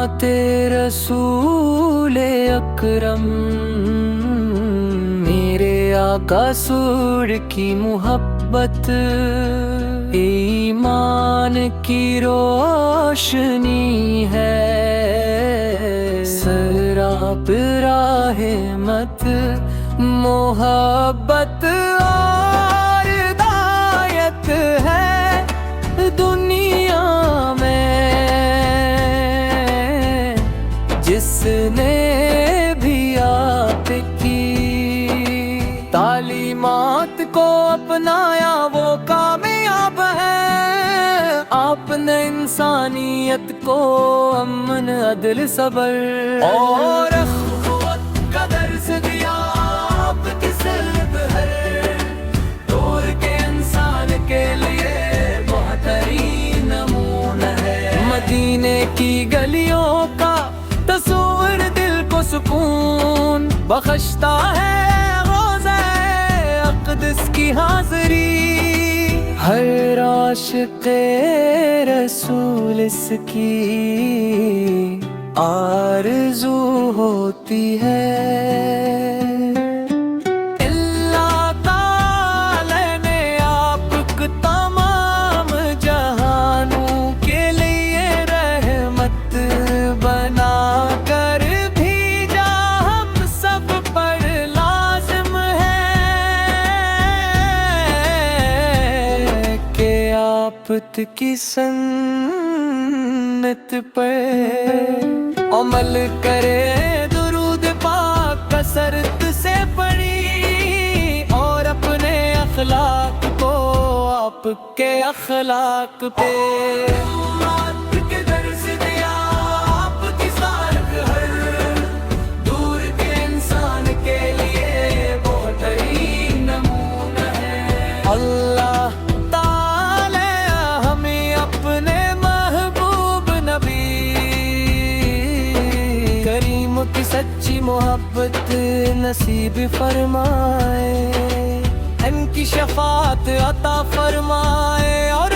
کلمات رسول اکرم، میرے آقا سور کی محبت، ایمان کی روشنی ہے، سراب رحمت محبت اور ہدایت ہے دنیا میں۔ جس نے بھی آپ کی تعلیمات کو اپنایا وہ کامیاب ہے۔ آپ نے انسانیت کو امن، عدل، صبر اور اخوت کا درس دیا۔ آپ کی سرب ہر دور کے انسان کے لیے بہترین نمونہ ہے۔ مدینے کی گلیوں کا تصور دل کو سکون بخشتا ہے، روضہ اقدس کی حاضری ہر عاشق رسول اس کی آرزو ہوتی ہے۔ اللہ تعالی نے آپ کو تمام جہانوں کے لیے رحمت بنا کر بھیجا، ہم سب پر لازم ہے کہ آپ کی سنت پر عمل کرے، درود پاک کثرت سے پڑھی، اور اپنے اخلاق کو آپ کے اخلاق پہ کے درس دیا۔ آپ کی سارگ ہر دور کے انسان کے لیے بہترین نمونہ ہے۔ اللہ تعالی ہمیں اپنے محبوب نبی کریم کی سچی محبت نصیب فرمائے، ان کی شفاعت عطا فرمائے، اور